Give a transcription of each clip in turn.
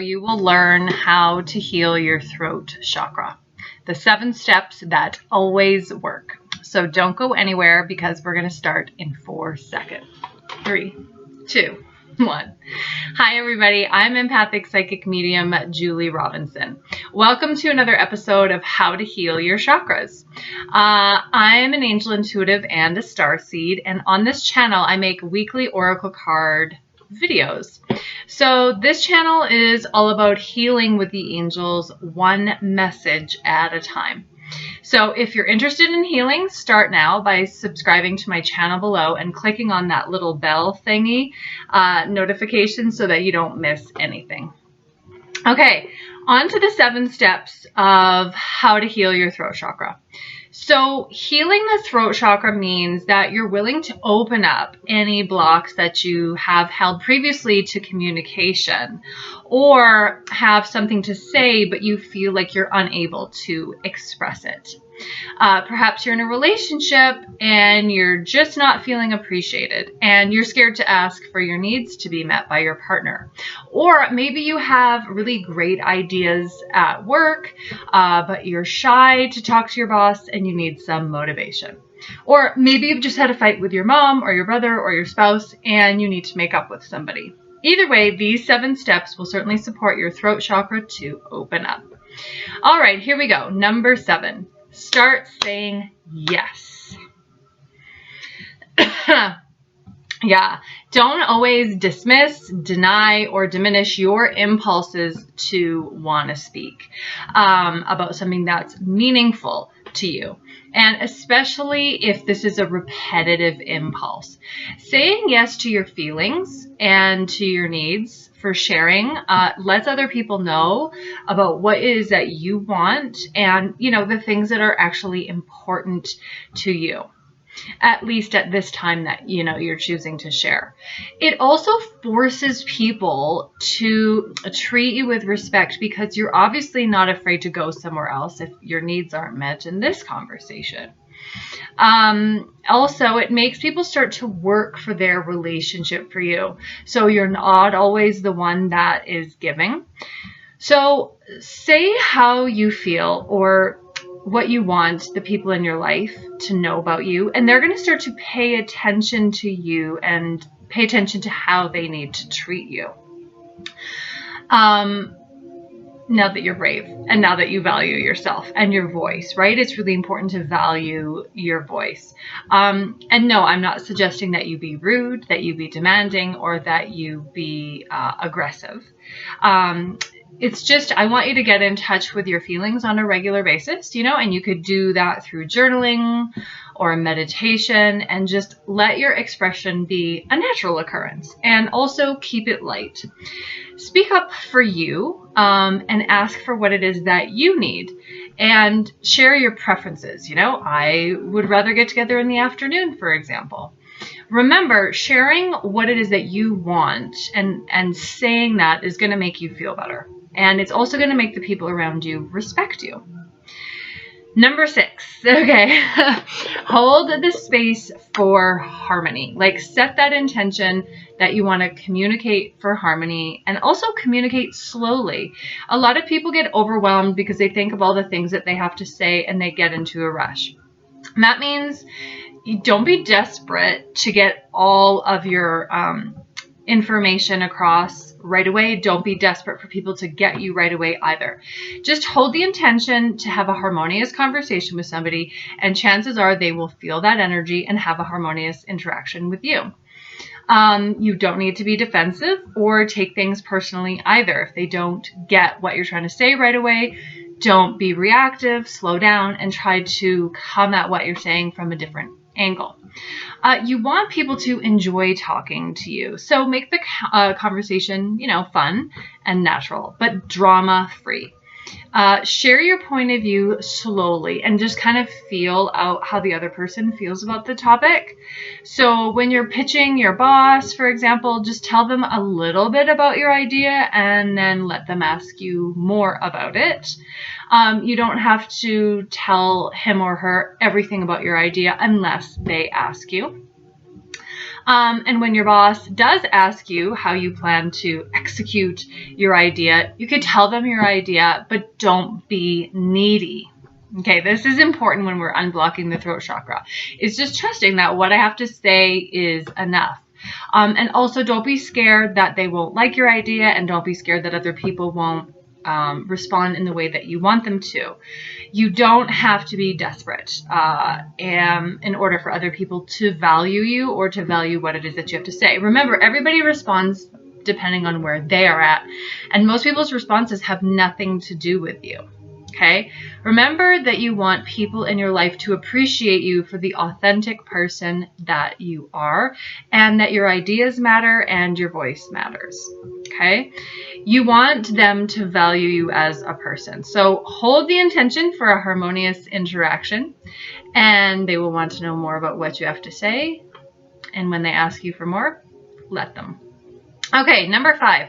You will learn how to heal your throat chakra. The 7 steps that always work. So don't go anywhere because we're going to start in 4 seconds. 3, 2, 1. Hi everybody, I'm empathic psychic medium Julie Robinson. Welcome to another episode of How to Heal Your Chakras. I am an angel intuitive and a starseed, and on this channel I make weekly oracle card videos. So this channel is all about healing with the angels, one message at a time. So if you're interested in healing, start now by subscribing to my channel below and clicking on that little bell thingy notification so that you don't miss anything. Okay, on to the 7 steps of how to heal your throat chakra. So healing the throat chakra means that you're willing to open up any blocks that you have held previously to communication, or have something to say but you feel like you're unable to express it. Perhaps you're in a relationship and you're just not feeling appreciated and you're scared to ask for your needs to be met by your partner. Or maybe you have really great ideas at work, but you're shy to talk to your boss and you need some motivation. Or maybe you've just had a fight with your mom or your brother or your spouse and you need to make up with somebody. Either way, these 7 steps will certainly support your throat chakra to open up. All right, here we go. Number 7. Start saying yes. Yeah, don't always dismiss, deny, or diminish your impulses to want to speak about something that's meaningful to you. And especially if this is a repetitive impulse. Saying yes to your feelings and to your needs for sharing lets other people know about what it is that you want and, the things that are actually important to you. At least at this time that, you're choosing to share. It also forces people to treat you with respect because you're obviously not afraid to go somewhere else if your needs aren't met in this conversation. Also, it makes people start to work for their relationship for you. So you're not always the one that is giving. So say how you feel or what you want the people in your life to know about you, and they're going to start to pay attention to you and pay attention to how they need to treat you. Now that you're brave and now that you value yourself and your voice, right? It's really important to value your voice. And no, I'm not suggesting that you be rude, that you be demanding, or that you be aggressive. It's just, I want you to get in touch with your feelings on a regular basis, and you could do that through journaling or meditation, and just let your expression be a natural occurrence, and also keep it light. Speak up for you, and ask for what it is that you need, and share your preferences. I would rather get together in the afternoon, for example. Remember, sharing what it is that you want and saying that is going to make you feel better. And it's also going to make the people around you respect you. Number 6, okay, hold the space for harmony. Set that intention that you want to communicate for harmony, and also communicate slowly. A lot of people get overwhelmed because they think of all the things that they have to say and they get into a rush. And that means you don't be desperate to get all of your information across right away. Don't be desperate for people to get you right away either. Just hold the intention to have a harmonious conversation with somebody, and chances are they will feel that energy and have a harmonious interaction with you. You don't need to be defensive or take things personally either. If they don't get what you're trying to say right away, don't be reactive, slow down, and try to come at what you're saying from a different angle. You want people to enjoy talking to you. So make the conversation, fun and natural, but drama-free. Share your point of view slowly and just kind of feel out how the other person feels about the topic. So when you're pitching your boss, for example, just tell them a little bit about your idea and then let them ask you more about it. You don't have to tell him or her everything about your idea unless they ask you. And when your boss does ask you how you plan to execute your idea, you could tell them your idea, but don't be needy. Okay, this is important when we're unblocking the throat chakra. It's just trusting that what I have to say is enough. And also don't be scared that they won't like your idea, and don't be scared that other people won't respond in the way that you want them to. You don't have to be desperate in order for other people to value you or to value what it is that you have to say. Remember, everybody responds depending on where they are at, and most people's responses have nothing to do with you. Okay? Remember that you want people in your life to appreciate you for the authentic person that you are, and that your ideas matter and your voice matters. Okay? You want them to value you as a person. So hold the intention for a harmonious interaction, and they will want to know more about what you have to say. And when they ask you for more, let them. Okay, number 5.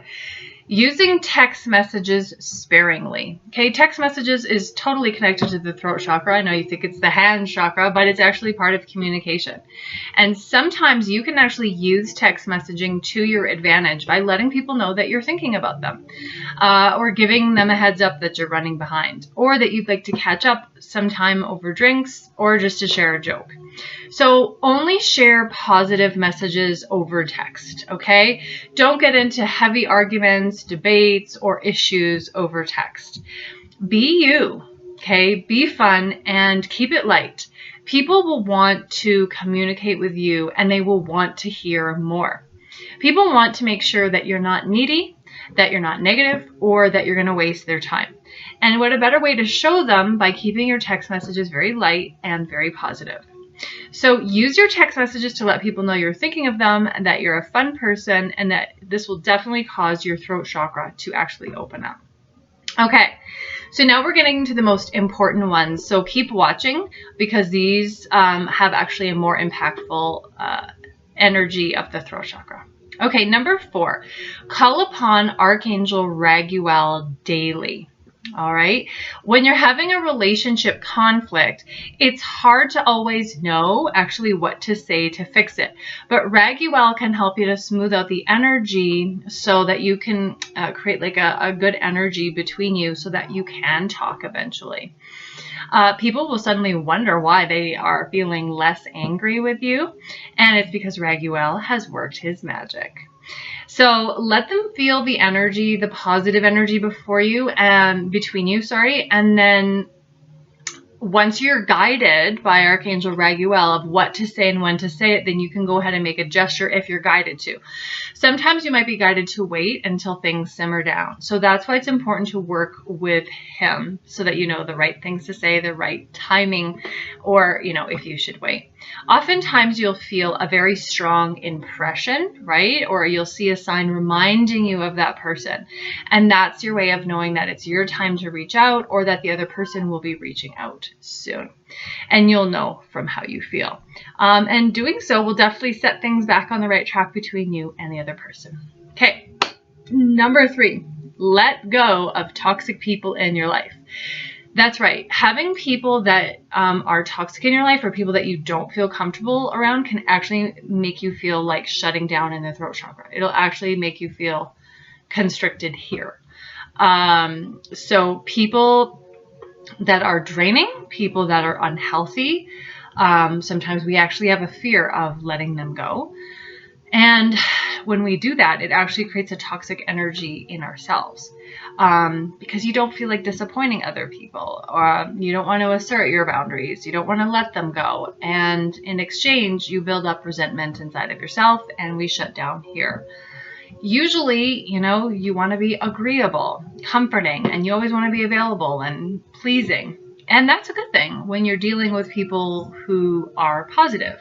Using text messages sparingly. Okay, text messages is totally connected to the throat chakra. I know you think it's the hand chakra, but it's actually part of communication. And sometimes you can actually use text messaging to your advantage by letting people know that you're thinking about them, or giving them a heads up that you're running behind, or that you'd like to catch up sometime over drinks, or just to share a joke. So only share positive messages over text, okay? Don't get into heavy arguments, debates, or issues over text. Be you, okay? Be fun and keep it light. People will want to communicate with you, and they will want to hear more. People want to make sure that you're not needy, that you're not negative, or that you're going to waste their time. And what a better way to show them by keeping your text messages very light and very positive. So use your text messages to let people know you're thinking of them, and that you're a fun person, and that this will definitely cause your throat chakra to actually open up. Okay, so now we're getting to the most important ones. So keep watching, because these have actually a more impactful energy of the throat chakra. Okay, number 4, call upon Archangel Raguel daily. All right. When you're having a relationship conflict, it's hard to always know actually what to say to fix it. But Raguel can help you to smooth out the energy so that you can create like a good energy between you, so that you can talk eventually. People will suddenly wonder why they are feeling less angry with you. And it's because Raguel has worked his magic. So let them feel the energy, the positive energy between you, and then once you're guided by Archangel Raguel of what to say and when to say it, then you can go ahead and make a gesture if you're guided to. Sometimes you might be guided to wait until things simmer down. So that's why it's important to work with him, so that you know the right things to say, the right timing, or, if you should wait. Oftentimes you'll feel a very strong impression, right? Or you'll see a sign reminding you of that person. And that's your way of knowing that it's your time to reach out, or that the other person will be reaching out soon. And you'll know from how you feel. And doing so will definitely set things back on the right track between you and the other person. Okay, number 3, let go of toxic people in your life. That's right. Having people that are toxic in your life, or people that you don't feel comfortable around, can actually make you feel like shutting down in the throat chakra. It'll actually make you feel constricted here. So people that are draining, people that are unhealthy, sometimes we actually have a fear of letting them go. And when we do that, it actually creates a toxic energy in ourselves, because you don't feel like disappointing other people. You don't want to assert your boundaries. You don't want to let them go. And in exchange, you build up resentment inside of yourself, and we shut down here. Usually, you want to be agreeable, comforting, and you always want to be available and pleasing. And that's a good thing when you're dealing with people who are positive.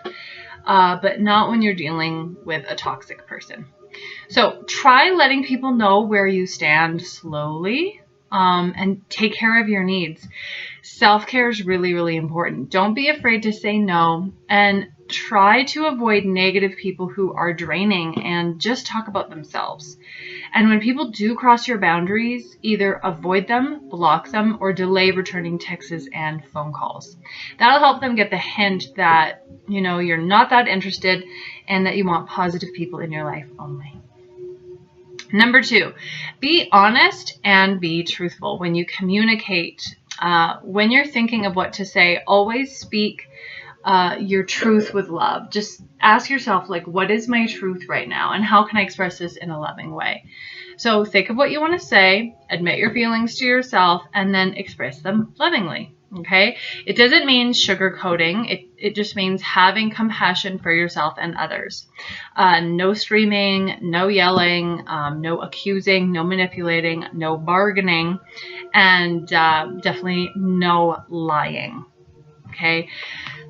But not when you're dealing with a toxic person. So try letting people know where you stand slowly, and take care of your needs. Self-care is really, really important. Don't be afraid to say no, and try to avoid negative people who are draining and just talk about themselves. And when people do cross your boundaries, either avoid them, block them, or delay returning texts and phone calls. That'll help them get the hint that, you know, you're not that interested and that you want positive people in your life only. Number 2, be honest and be truthful when you communicate. When you're thinking of what to say, always speak your truth with love. Just ask yourself, like, what is my truth right now? And how can I express this in a loving way? So think of what you want to say, admit your feelings to yourself, and then express them lovingly. Okay? It doesn't mean sugarcoating. It just means having compassion for yourself and others. No screaming, no yelling, no accusing, no manipulating, no bargaining, and definitely no lying. Okay?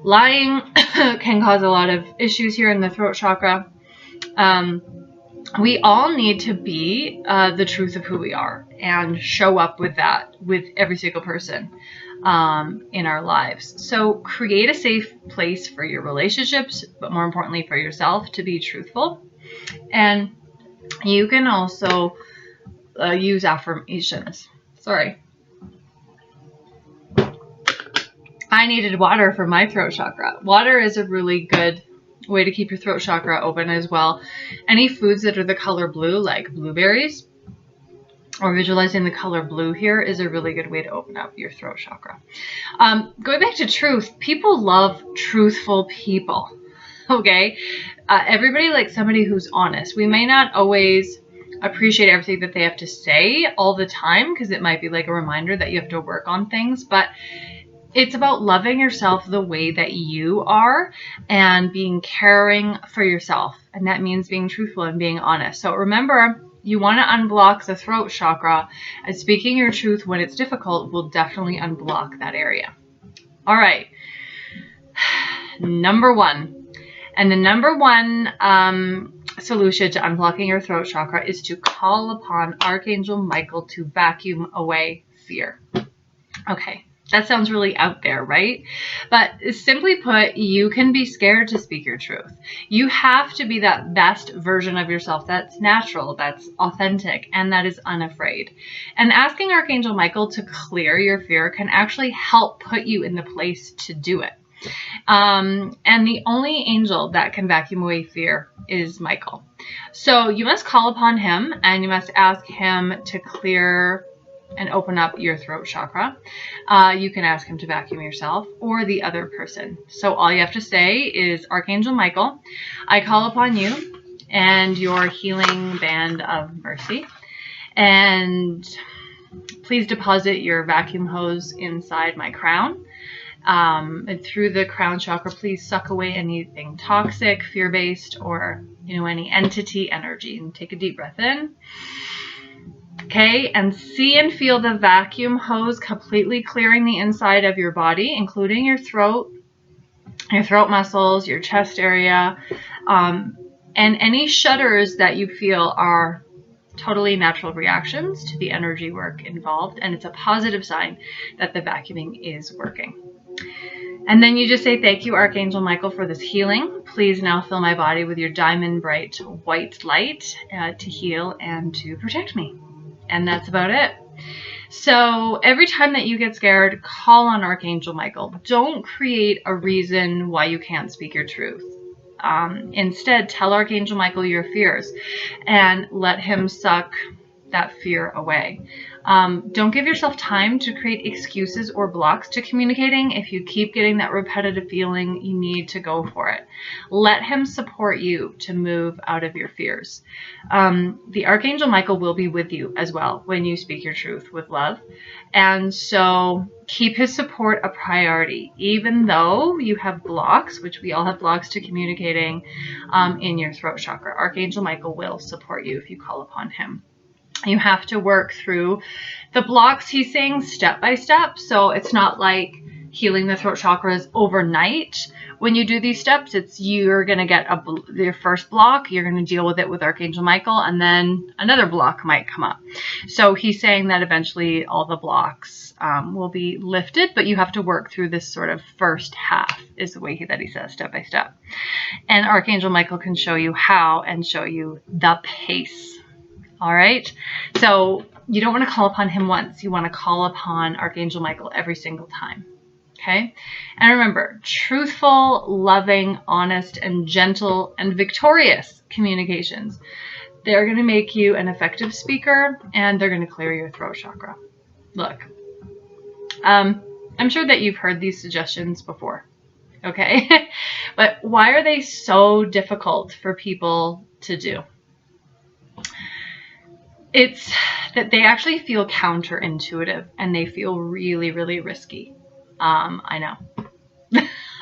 Lying can cause a lot of issues here in the throat chakra. We all need to be the truth of who we are and show up with that with every single person in our lives. So create a safe place for your relationships, but more importantly for yourself, to be truthful. And you can also use affirmations. Sorry. I needed water for my throat chakra. Water is a really good way to keep your throat chakra open as well. Any foods that are the color blue, like blueberries, or visualizing the color blue here, is a really good way to open up your throat chakra. Going back to truth, people love truthful people. Okay? Everybody likes somebody who's honest. We may not always appreciate everything that they have to say all the time, because it might be like a reminder that you have to work on things, but it's about loving yourself the way that you are and being caring for yourself. And that means being truthful and being honest. So remember, you want to unblock the throat chakra, and speaking your truth when it's difficult will definitely unblock that area. All right. Number 1. And the number 1 solution to unblocking your throat chakra is to call upon Archangel Michael to vacuum away fear. Okay. That sounds really out there, right? But simply put, you can be scared to speak your truth. You have to be that best version of yourself that's natural, that's authentic, and that is unafraid. And asking Archangel Michael to clear your fear can actually help put you in the place to do it. And the only angel that can vacuum away fear is Michael. So you must call upon him, and you must ask him to clear and open up your throat chakra. You can ask him to vacuum yourself or the other person. So all you have to say is, Archangel Michael, I call upon you and your healing band of mercy, and please deposit your vacuum hose inside my crown. And through the crown chakra, please suck away anything toxic, fear-based, or any entity energy. And take a deep breath in. Okay, and see and feel the vacuum hose completely clearing the inside of your body, including your throat muscles, your chest area, and any shudders that you feel are totally natural reactions to the energy work involved, and it's a positive sign that the vacuuming is working. And then you just say, thank you, Archangel Michael, for this healing. Please now fill my body with your diamond bright white light to heal and to protect me. And that's about it. So every time that you get scared, call on Archangel Michael. Don't create a reason why you can't speak your truth. Instead, tell Archangel Michael your fears and let him suck that fear away. Don't give yourself time to create excuses or blocks to communicating. If you keep getting that repetitive feeling, you need to go for it. Let him support you to move out of your fears. The Archangel Michael will be with you as well when you speak your truth with love. And so keep his support a priority, even though you have blocks, which we all have blocks to communicating in your throat chakra. Archangel Michael will support you if you call upon him. You have to work through the blocks he's saying step by step. So it's not like healing the throat chakra is overnight. When you do these steps, you're going to get your first block. You're going to deal with it with Archangel Michael, and then another block might come up. So he's saying that eventually all the blocks will be lifted, but you have to work through this sort of first half, is the way that he says, step by step. And Archangel Michael can show you how and show you the pace. All right. So you don't want to call upon him once. You want to call upon Archangel Michael every single time. Okay. And remember, truthful, loving, honest, and gentle and victorious communications. They're going to make you an effective speaker, and they're going to clear your throat chakra. Look, I'm sure that you've heard these suggestions before. Okay. But why are they so difficult for people to do? It's that they actually feel counterintuitive and they feel really, really risky. I know.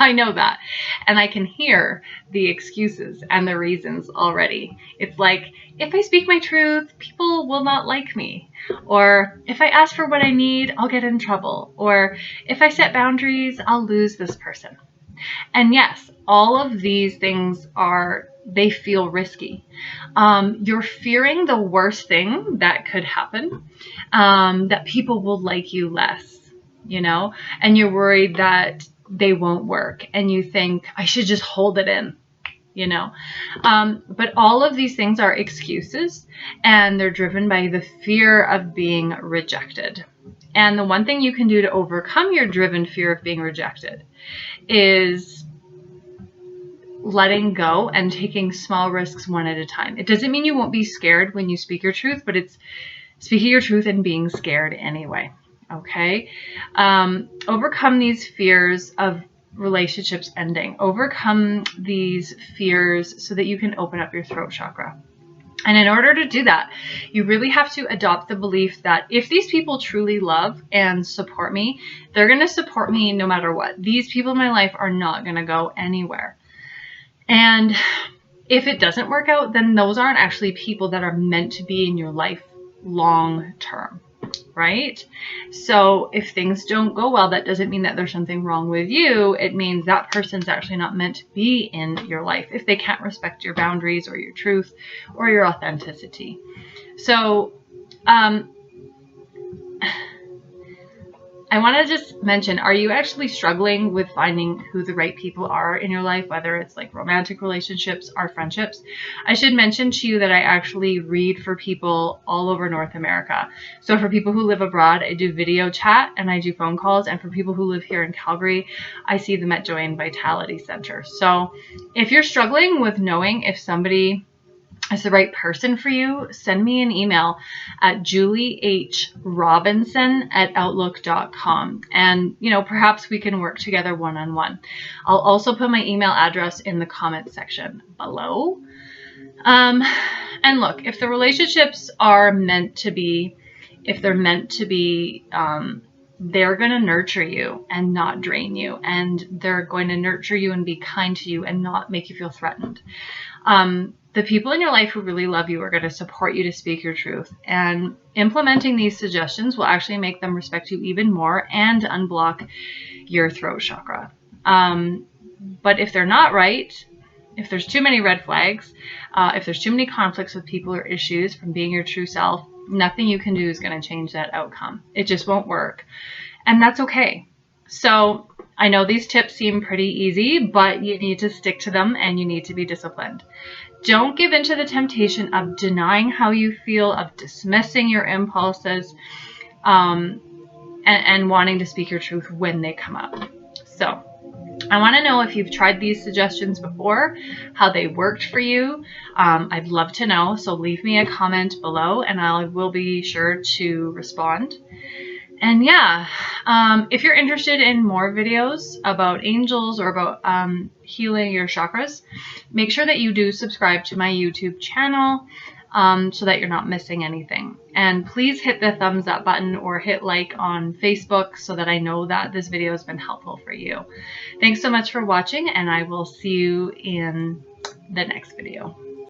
I know that. And I can hear the excuses and the reasons already. It's like, if I speak my truth, people will not like me. Or if I ask for what I need, I'll get in trouble. Or if I set boundaries, I'll lose this person. And yes, all of these things they feel risky. You're fearing the worst thing that could happen, that people will like you less, and you're worried that they won't work. And you think, I should just hold it in, but all of these things are excuses, and they're driven by the fear of being rejected. And the one thing you can do to overcome your driven fear of being rejected is letting go and taking small risks one at a time. It doesn't mean you won't be scared when you speak your truth, but it's speaking your truth and being scared anyway. Okay. Overcome these fears of relationships ending. Overcome these fears so that you can open up your throat chakra. And in order to do that, you really have to adopt the belief that if these people truly love and support me, they're going to support me no matter what. These people in my life are not going to go anywhere. And if it doesn't work out, then those aren't actually people that are meant to be in your life long term, right? So if things don't go well, that doesn't mean that there's something wrong with you. It means that person's actually not meant to be in your life if they can't respect your boundaries or your truth or your authenticity. So, I want to just mention, are you actually struggling with finding who the right people are in your life, whether it's like romantic relationships or friendships? I should mention to you that I actually read for people all over North America. So for people who live abroad, I do video chat and I do phone calls. And for people who live here in Calgary, I see them at Joy and Vitality Center. So if you're struggling with knowing if somebody is the right person for you, send me an email at juliehrobinson@outlook.com. And, perhaps we can work together one-on-one. I'll also put my email address in the comment section below. And look, if the relationships are meant to be, they're going to nurture you and not drain you. And they're going to nurture you and be kind to you and not make you feel threatened. The people in your life who really love you are going to support you to speak your truth. And implementing these suggestions will actually make them respect you even more and unblock your throat chakra. But if they're not right, if there's too many red flags, if there's too many conflicts with people or issues from being your true self, nothing you can do is going to change that outcome. It just won't work. And that's okay. So I know these tips seem pretty easy, but you need to stick to them and you need to be disciplined. Don't give in to the temptation of denying how you feel, of dismissing your impulses, and wanting to speak your truth when they come up. So I want to know if you've tried these suggestions before, how they worked for you. I'd love to know. So leave me a comment below and I will be sure to respond. And yeah, if you're interested in more videos about angels or about healing your chakras, make sure that you do subscribe to my YouTube channel so that you're not missing anything. And please hit the thumbs up button or hit like on Facebook so that I know that this video has been helpful for you. Thanks so much for watching, and I will see you in the next video.